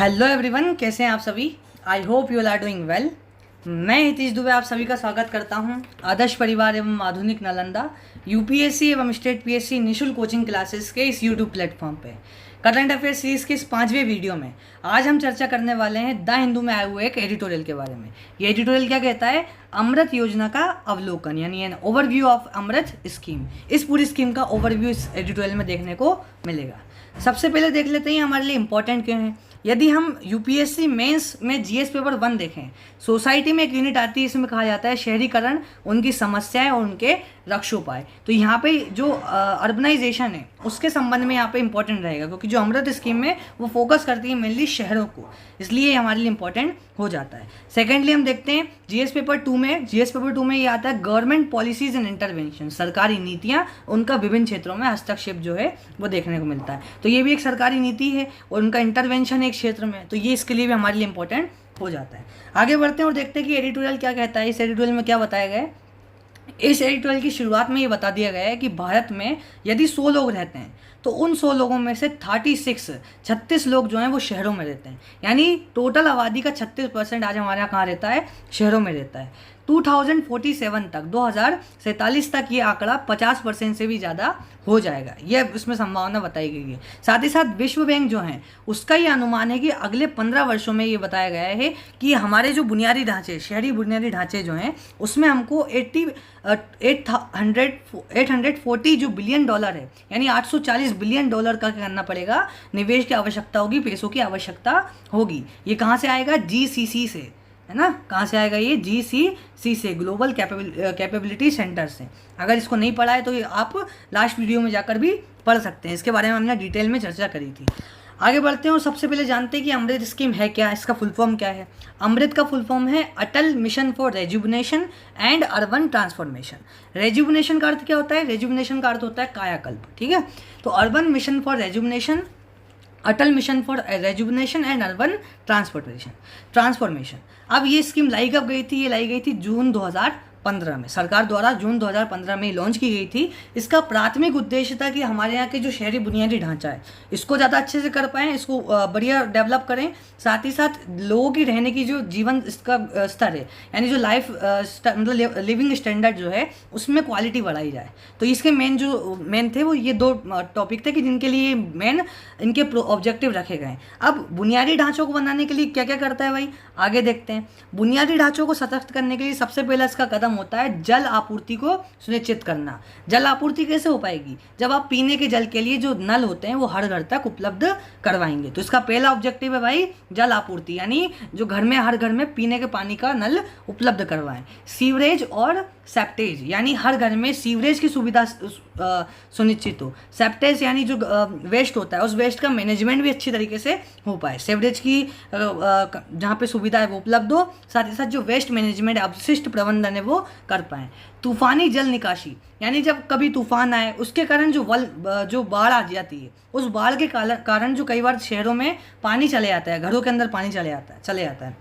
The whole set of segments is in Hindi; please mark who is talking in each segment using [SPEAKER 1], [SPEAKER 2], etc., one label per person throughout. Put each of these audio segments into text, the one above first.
[SPEAKER 1] हेलो एवरीवन, कैसे हैं आप सभी। I hope you are doing well. मैं हितेश दुबे आप सभी का स्वागत करता हूं आदर्श परिवार एवं आधुनिक नालंदा यूपीएससी एवं स्टेट पीएससी निःशुल्क कोचिंग क्लासेस के इस यूट्यूब प्लेटफॉर्म पे करंट अफेयर सीरीज के इस 5वें वीडियो में आज हम चर्चा करने वाले हैं द हिंदू में आए हुए एक एडिटोरियल के बारे में। ये एडिटोरियल क्या कहता है? अमृत योजना का अवलोकन, यानी an overview of Amrit scheme. इस पूरी स्कीम का ओवरव्यू इस एडिटोरियल में देखने को मिलेगा। सबसे पहले देख लेते हैं हमारे लिए इंपॉर्टेंट क्यों है। यदि हम यूपीएससी मेंस में जीएस पेपर 1 देखें, सोसाइटी में एक यूनिट आती है, इसमें कहा जाता है शहरीकरण, उनकी समस्याएं और उनके रक्षोपाय। तो यहाँ पे जो अर्बनाइजेशन है उसके संबंध में यहाँ पे इंपॉर्टेंट रहेगा, क्योंकि जो अमृत स्कीम है वो फोकस करती है मेनली शहरों को, इसलिए हमारे लिए इंपॉर्टेंट हो जाता है। सेकेंडली हम देखते हैं जीएस पेपर 2 में ये आता है गवर्नमेंट पॉलिसीज एंड इंटरवेंशन, सरकारी नीतियाँ, उनका विभिन्न क्षेत्रों में हस्तक्षेप जो है वो देखने को मिलता है। तो ये भी एक सरकारी नीति है और उनका इंटरवेंशन एक क्षेत्र में, तो ये इसके लिए भी हमारे लिए इंपॉर्टेंट हो जाता है। आगे बढ़ते हैं और देखते हैं कि एडिटोरियल क्या कहता है। इस एडिटोरियल में क्या बताया गया है? इस एडिटोरियल की शुरुआत में ये बता दिया गया है कि भारत में यदि 100 लोग रहते हैं तो उन 100 लोगों में से 36 लोग जो हैं वो शहरों में रहते हैं, यानी टोटल आबादी का 36% आज हमारे यहाँ कहाँ रहता है? शहरों में रहता है। 2047 तक 2047 तक ये आंकड़ा 50% से भी ज़्यादा हो जाएगा, यह इसमें संभावना बताई गई है। साथ ही साथ विश्व बैंक जो है उसका ये अनुमान है कि अगले 15 वर्षों में ये बताया गया है कि हमारे जो बुनियादी ढांचे, शहरी बुनियादी ढांचे जो हैं उसमें हमको 840 जो बिलियन डॉलर है, यानी 840 बिलियन डॉलर का करना पड़ेगा, निवेश की आवश्यकता होगी, पैसों की आवश्यकता होगी। ये कहाँ से आएगा? जीसीसी से, है ना। कहाँ से आएगा ये? जीसीसी से, ग्लोबल कैपेबिलिटी सेंटर से। अगर इसको नहीं पढ़ा है तो ये आप लास्ट वीडियो में जाकर भी पढ़ सकते हैं, इसके बारे में हमने डिटेल में चर्चा करी थी। आगे बढ़ते हैं और सबसे पहले जानते हैं कि अमृत स्कीम है क्या, इसका फुल फॉर्म क्या है। अमृत का फुल फॉर्म है Atal mission for rejuvenation and urban transformation. Rejuvenation का अर्थ क्या होता है? रेजुवनेशन का अर्थ होता है कायाकल्प, ठीक है। तो urban mission for rejuvenation, Atal mission for rejuvenation and urban transformation. अब ये स्कीम लाई कब गई थी? ये लाई गई थी जून 2015 में, सरकार द्वारा जून 2015 में लॉन्च की गई थी। इसका प्राथमिक उद्देश्य था कि हमारे यहाँ के जो शहरी बुनियादी ढांचा है इसको ज़्यादा अच्छे से कर पाएँ, इसको बढ़िया डेवलप करें, साथ ही साथ लोगों की रहने की जो जीवन इसका स्तर है, यानी जो लाइफ मतलब लिविंग स्टैंडर्ड जो है उसमें क्वालिटी बढ़ाई जाए। तो इसके मेन थे वो ये 2 टॉपिक थे कि जिनके लिए मेन इनके ऑब्जेक्टिव रखे गए। अब बुनियादी ढांचों को बनाने के लिए क्या क्या करता है भाई, आगे देखते हैं। बुनियादी ढांचों को सशक्त करने के लिए सबसे पहला इसका कदम होता है जल आपूर्ति को सुनिश्चित करना। जल आपूर्ति कैसे हो पाएगी? जब आप पीने के जल के लिए जो नल होते हैं वो हर घर तक उपलब्ध करवाएंगे। तो इसका पहला ऑब्जेक्टिव है भाई जल आपूर्ति, यानी जो घर में, हर घर में पीने के पानी का नल उपलब्ध करवाएं। सीवरेज और सेप्टेज, यानी हर घर में सीवरेज की सुविधा सुनिश्चित हो। सेप्टेज यानी जो वेस्ट होता है उस वेस्ट का मैनेजमेंट भी अच्छी तरीके से हो पाए। सीवरेज की जहाँ पे सुविधा है वो उपलब्ध हो, साथ ही साथ जो वेस्ट मैनेजमेंट, अपशिष्ट प्रबंधन है वो कर पाएँ। तूफानी जल निकासी, यानी जब कभी तूफान आए उसके कारण जो बाढ़ आ जाती है, उस बाढ़ के कारण जो कई बार शहरों में पानी चले आता है, घरों के अंदर पानी चले आता है,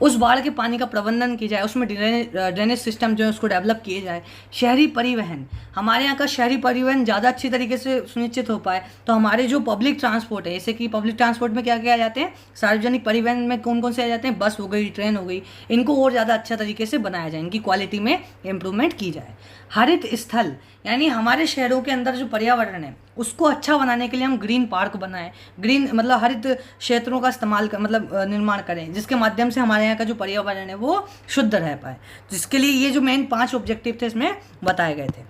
[SPEAKER 1] उस बाढ़ के पानी का प्रबंधन किया जाए, उसमें ड्रेनेज सिस्टम जो है उसको डेवलप किए जाए। शहरी परिवहन, हमारे यहाँ का शहरी परिवहन ज़्यादा अच्छी तरीके से सुनिश्चित हो पाए, तो हमारे जो पब्लिक ट्रांसपोर्ट है, जैसे कि पब्लिक ट्रांसपोर्ट में क्या क्या आ जाते हैं, सार्वजनिक परिवहन में कौन कौन से आ जाते हैं, बस हो गई, ट्रेन हो गई, इनको और ज़्यादा अच्छा तरीके से बनाया जाए, इनकी क्वालिटी में इम्प्रूवमेंट की जाए। हरित स्थल, यानी हमारे शहरों के अंदर जो पर्यावरण है उसको अच्छा बनाने के लिए हम ग्रीन पार्क बनाएं, ग्रीन मतलब हरित क्षेत्रों का इस्तेमाल निर्माण करें, जिसके माध्यम से हमारे यहाँ का जो पर्यावरण है वो शुद्ध रह पाए। जिसके लिए ये जो मेन 5 ऑब्जेक्टिव थे इसमें बताए गए थे।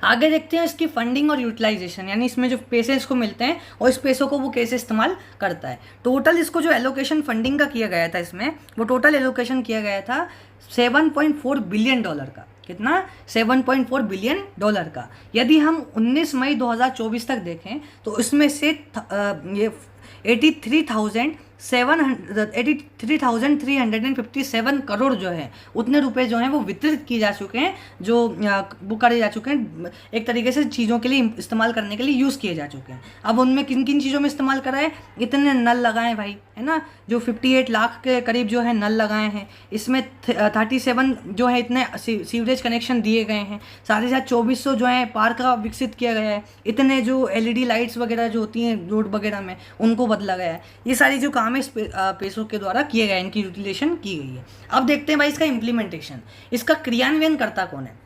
[SPEAKER 1] आगे देखते हैं इसकी फंडिंग और यूटिलाइजेशन, यानी इसमें जो पैसे इसको मिलते हैं और इस पैसों को वो कैसे इस्तेमाल करता है। टोटल इसको जो एलोकेशन फंडिंग का किया गया था, इसमें वो टोटल एलोकेशन किया गया था $7.4 बिलियन का। कितना? $7.4 बिलियन का। यदि हम 19 मई 2024 तक देखें तो इसमें से ये 83,357 करोड़ जो है, उतने रुपए जो हैं वो वितरित किए जा चुके हैं, जो वो करे जा चुके हैं, एक तरीके से चीज़ों के लिए इस्तेमाल करने के लिए यूज़ किए जा चुके हैं। अब उनमें किन किन चीज़ों में इस्तेमाल करा है? इतने नल लगाए भाई, है ना, जो 58 लाख के करीब जो है नल लगाए हैं, इसमें 37 जो है इतने सीवरेज कनेक्शन दिए गए हैं, साथ ही साथ 2400 जो है पार्क का विकसित किया गया है, इतने जो LED लाइट्स वगैरह जो होती हैं रोड वगैरह में को बदला गया है। ये सारी जो काम है इस पैसों के द्वारा किए गए, इनकी यूटिलाइजेशन की गई है। अब देखते हैं भाई इसका इम्प्लीमेंटेशन, इसका क्रियान्वयन करता कौन है।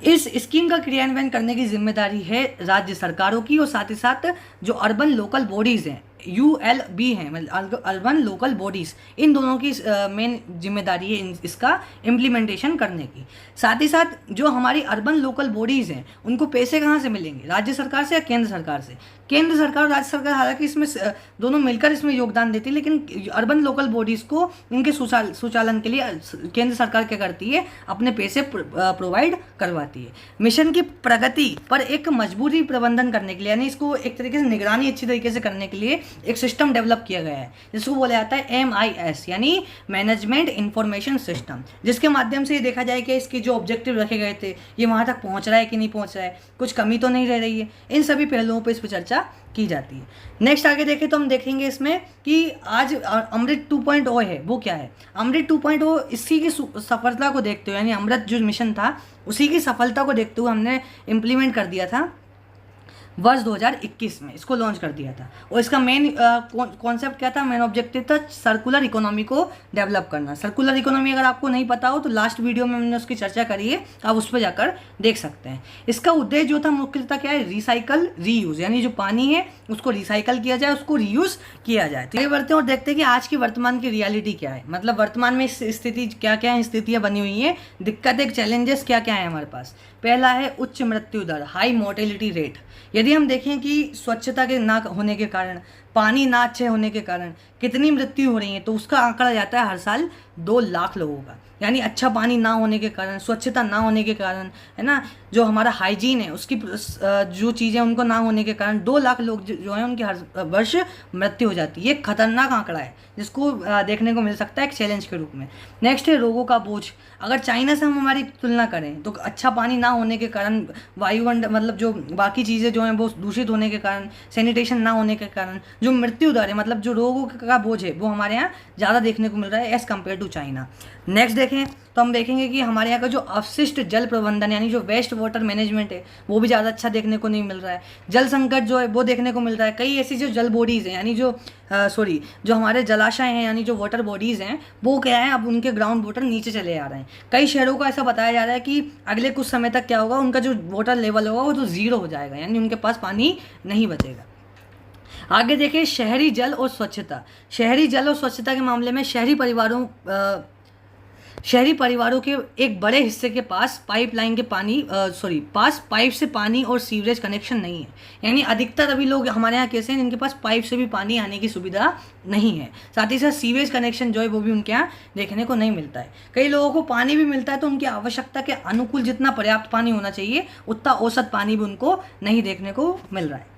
[SPEAKER 1] इस स्कीम का क्रियान्वयन करने की जिम्मेदारी है राज्य सरकारों की, और साथ ही साथ जो अर्बन लोकल बॉडीज़ हैं, ULB हैं, मतलब अर्बन लोकल बॉडीज़, इन दोनों की मेन जिम्मेदारी है इसका इम्प्लीमेंटेशन करने की। साथ ही साथ जो हमारी अर्बन लोकल बॉडीज़ हैं उनको पैसे कहाँ से मिलेंगे, राज्य सरकार से या केंद्र सरकार से। केंद्र सरकार और राज्य सरकार हालांकि इसमें दोनों मिलकर इसमें योगदान देती है, लेकिन अर्बन लोकल बॉडीज़ को इनके सुचालन के लिए केंद्र सरकार क्या करती है, अपने पैसे प्रोवाइड करवाती है। मिशन की प्रगति पर एक मजबूरी प्रबंधन करने के लिए, यानी इसको एक तरीके से निगरानी अच्छी तरीके से करने के लिए एक सिस्टम डेवलप किया गया है जिसको बोला जाता है MIS, यानी मैनेजमेंट इंफॉर्मेशन सिस्टम, जिसके माध्यम से ये देखा जाए कि इसके जो ऑब्जेक्टिव रखे गए थे ये वहाँ तक पहुँच रहा है कि नहीं पहुँच रहा है, कुछ कमी तो नहीं रह रही है। इन सभी पहलुओं पर इस पर चर्चा की जाती है। नेक्स्ट आगे देखें तो हम देखेंगे इसमें कि आज अमृत 2.0 है, वो क्या है। अमृत 2.0 इसी की सफलता को देखते हुए, यानी अमृत जो मिशन था उसी की सफलता को देखते हुए हमने इम्प्लीमेंट कर दिया था वर्ष 2021 में, इसको लॉन्च कर दिया था। और इसका मेन कॉन्सेप्ट क्या था, मेन ऑब्जेक्टिव था सर्कुलर इकोनॉमी को डेवलप करना। सर्कुलर इकोनॉमी अगर आपको नहीं पता हो तो लास्ट वीडियो में हमने उसकी चर्चा करी है, आप उस पर जाकर देख सकते हैं। इसका उद्देश्य जो था मुख्यतः क्या है, रिसाइकल रीयूज़, यानी जो पानी है उसको रिसाइकल किया जाए, उसको रीयूज़ किया जाए। तो ये बढ़ते हैं और देखते हैं कि आज की वर्तमान की रियलिटी क्या है, मतलब वर्तमान में स्थिति क्या क्या स्थितियाँ बनी हुई हैं, दिक्कतें चैलेंजेस क्या क्या है हमारे पास। पहला है उच्च मृत्यु दर, हाई मोर्टेलिटी रेट। यदि हम देखें कि स्वच्छता के ना होने के कारण, पानी ना अच्छे होने के कारण कितनी मृत्यु हो रही है, तो उसका आंकड़ा जाता है हर साल 2 लाख लोगों का। यानी अच्छा पानी ना होने के कारण, स्वच्छता ना होने के कारण, है ना, जो हमारा हाइजीन है उसकी जो चीज़ें उनको ना होने के कारण 2 लाख लोग जो हैं उनकी हर वर्ष मृत्यु हो जाती है। ये खतरनाक आंकड़ा है जिसको देखने को मिल सकता है एक चैलेंज के रूप में। नेक्स्ट है रोगों का बोझ। अगर चाइना से हम हमारी तुलना करें तो अच्छा पानी ना होने के कारण, वायुमंडल मतलब जो बाकी चीज़ें जो हैं वो दूषित होने के कारण, सैनिटेशन ना होने के कारण जो मृत्यु दर है, मतलब जो रोगों का बोझ है, वो हमारे यहाँ ज़्यादा देखने को मिल रहा है as compare to China. Next देखें तो हम देखेंगे कि हमारे यहाँ का जो अपशिष्ट जल प्रबंधन, यानी जो वेस्ट वाटर मैनेजमेंट है, वो भी ज़्यादा अच्छा देखने को नहीं मिल रहा है। जल संकट जो है वो देखने को मिल रहा है। कई ऐसी जो जल बॉडीज़ हैं, यानी जो हमारे जलाशय हैं, यानी जो वाटर बॉडीज़ हैं, वो क्या है, अब उनके ग्राउंड वाटर नीचे चले आ रहे हैं। कई शहरों को ऐसा बताया जा रहा है कि अगले कुछ समय तक क्या होगा, उनका जो वाटर लेवल होगा वो तो ज़ीरो हो जाएगा, यानी उनके पास पानी नहीं बचेगा। आगे देखिए शहरी जल और स्वच्छता। शहरी जल और स्वच्छता के मामले में शहरी परिवारों के एक बड़े हिस्से के पास पाइप से पानी और सीवरेज कनेक्शन नहीं है। यानी अधिकतर अभी लोग हमारे यहाँ कैसे हैं जिनके पास पाइप से भी पानी आने की सुविधा नहीं है। साथ ही साथ सीवरेज कनेक्शन जो है वो भी उनके यहाँ देखने को नहीं मिलता है। कई लोगों को पानी भी मिलता है तो उनकी आवश्यकता के अनुकूल जितना पर्याप्त पानी होना चाहिए उतना औसत पानी भी उनको नहीं देखने को मिल रहा है।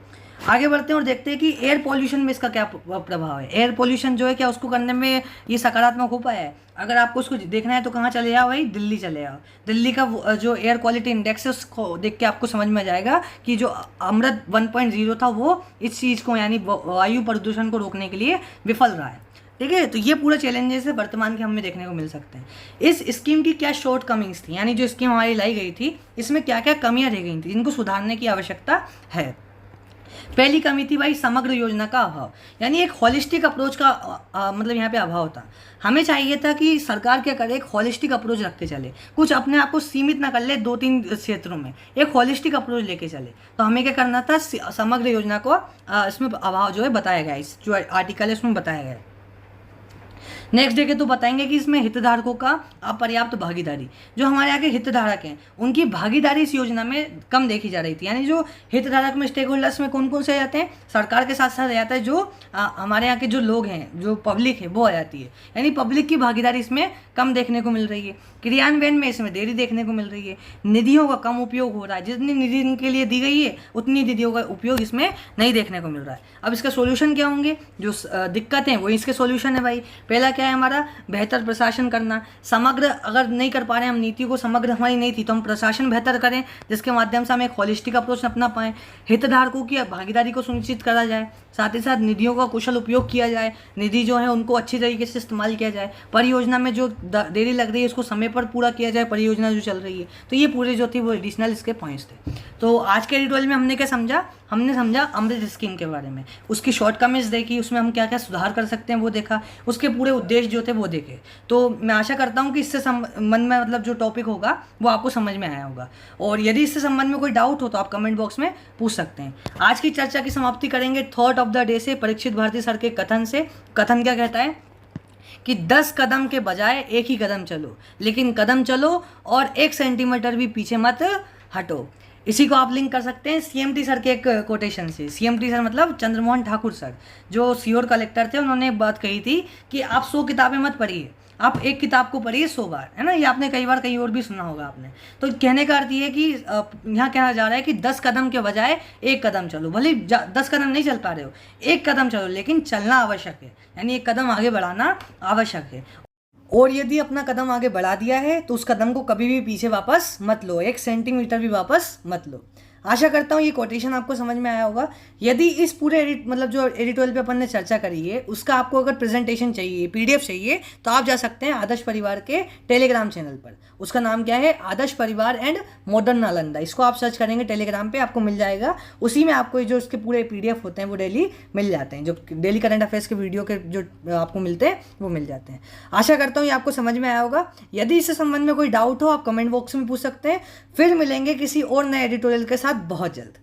[SPEAKER 1] आगे बढ़ते हैं और देखते हैं कि एयर पॉल्यूशन में इसका क्या प्रभाव है। एयर पॉल्यूशन जो है क्या उसको करने में ये सकारात्मक हो पाया है। अगर आपको उसको देखना है तो कहाँ चले जाओ भाई, दिल्ली चले जाओ। दिल्ली का जो एयर क्वालिटी इंडेक्स है उसको देख के आपको समझ में आ जाएगा कि जो अमृत 1.0 था वो इस चीज़ को, यानी वायु प्रदूषण को रोकने के लिए विफल रहा है। ठीक है, तो ये पूरा चैलेंजेस है वर्तमान के हमें देखने को मिल सकते हैं। इस स्कीम की क्या शॉर्ट कमिंग्स थी, यानी जो स्कीम हमारी लाई गई थी इसमें क्या क्या कमियाँ रह गई थी जिनको सुधारने की आवश्यकता है। पहली कमी थी भाई समग्र योजना का अभाव, यानी एक हॉलिस्टिक अप्रोच का मतलब यहाँ पे अभाव था। हमें चाहिए था कि सरकार क्या करे, एक हॉलिस्टिक अप्रोच रखते चले, कुछ अपने आप को सीमित ना कर ले 2-3 क्षेत्रों में, एक हॉलिस्टिक अप्रोच लेके चले। तो हमें क्या करना था, समग्र योजना को इसमें अभाव जो है बताया गया, इस जो आर्टिकल है उसमें बताया गया। नेक्स्ट देखें तो बताएंगे कि इसमें हितधारकों का अपर्याप्त भागीदारी। जो हमारे यहाँ के हितधारक हैं उनकी भागीदारी इस योजना में कम देखी जा रही थी। यानी जो हितधारक में स्टेक होल्डर्स में कौन कौन से आ जाते हैं, सरकार के साथ साथ आ जाता है जो हमारे यहाँ के जो लोग हैं, जो पब्लिक है वो आ जाती है। यानी पब्लिक की भागीदारी इसमें कम देखने को मिल रही है। क्रियान्वयन में इसमें देरी देखने को मिल रही है। निधियों का कम उपयोग हो रहा है, जितनी निधि इनके लिए दी गई है उतनी निधियों का उपयोग इसमें नहीं देखने को मिल रहा है। अब इसका सोल्यूशन क्या होंगे, जो दिक्कतें हैं वो इसके सोल्यूशन है भाई। पहला क्या है हमारा, बेहतर प्रशासन करना। समग्र अगर नहीं कर पा रहे हैं हम, नीति को समग्र हमारी नहीं थी, तो हम प्रशासन बेहतर करें जिसके माध्यम से हम एक होलिस्टिक अप्रोच अपना पाएँ। हितधारकों की भागीदारी को सुनिश्चित करा जाए, साथ ही साथ निधियों का कुशल उपयोग किया जाए, निधि जो है उनको अच्छी तरीके से इस्तेमाल किया जाए, परियोजना में जो देरी लग रही है उसको समय पर पूरा किया जाए, परियोजना जो चल रही है। तो ये पूरे जो थी वो एडिशनल इसके पॉइंट्स थे। तो आज के एडिटोरियल में हमने क्या समझा, हमने समझा अमृत स्कीम के बारे में, उसकी शॉर्टकमिंग्स देखी, उसमें हम क्या क्या सुधार कर सकते हैं वो देखा, उसके पूरे उद्देश्य जो थे वो देखे। तो मैं आशा करता हूँ कि इससे मन में मतलब जो टॉपिक होगा वो आपको समझ में आया होगा, और यदि इससे संबंध में कोई डाउट हो तो आप कमेंट बॉक्स में पूछ सकते हैं। आज की चर्चा की समाप्ति करेंगे थॉट ऑफ द डे से, परीक्षित भारती सर के कथन से। कथन क्या कहता है कि 10 कदम के बजाय एक ही कदम चलो, लेकिन कदम चलो और 1 सेंटीमीटर भी पीछे मत हटो। इसी को आप लिंक कर सकते हैं सीएमटी सर के एक कोटेशन से। सीएमटी सर मतलब चंद्रमोहन ठाकुर सर, जो सीओर कलेक्टर थे, उन्होंने एक बात कही थी कि आप 100 किताबें मत पढ़िए, आप एक किताब को पढ़िए 100 बार, है ना। ये आपने कई बार कहीं और भी सुना होगा आपने। तो कहने का अर्थ ये है कि यहाँ कहना जा रहा है कि 10 कदम के बजाय 1 कदम चलो। भले 10 कदम नहीं चल पा रहे हो, 1 कदम चलो, लेकिन चलना आवश्यक है, यानी 1 कदम आगे बढ़ाना आवश्यक है। और यदि अपना कदम आगे बढ़ा दिया है तो उस कदम को कभी भी पीछे वापस मत लो, 1 सेंटीमीटर भी वापस मत लो। आशा करता हूँ ये कोटेशन आपको समझ में आया होगा। यदि इस पूरे मतलब जो एडिटोरियल पे अपन ने चर्चा करी है उसका आपको अगर प्रेजेंटेशन चाहिए, पीडीएफ चाहिए, तो आप जा सकते हैं आदर्श परिवार के टेलीग्राम चैनल पर। उसका नाम क्या है, आदर्श परिवार एंड मॉडर्न नालंदा। इसको आप सर्च करेंगे टेलीग्राम पे, आपको मिल जाएगा। उसी में आपको जो इसके पूरे पीडीएफ होते हैं वो डेली मिल जाते हैं, जो डेली करंट अफेयर्स के वीडियो के जो आपको मिलते हैं वो मिल जाते हैं। आशा करता हूँ ये आपको समझ में आया होगा। यदि इससे संबंध में कोई डाउट हो आप कमेंट बॉक्स में पूछ सकते हैं। फिर मिलेंगे किसी और नए एडिटोरियल के साथ बहुत जल्द।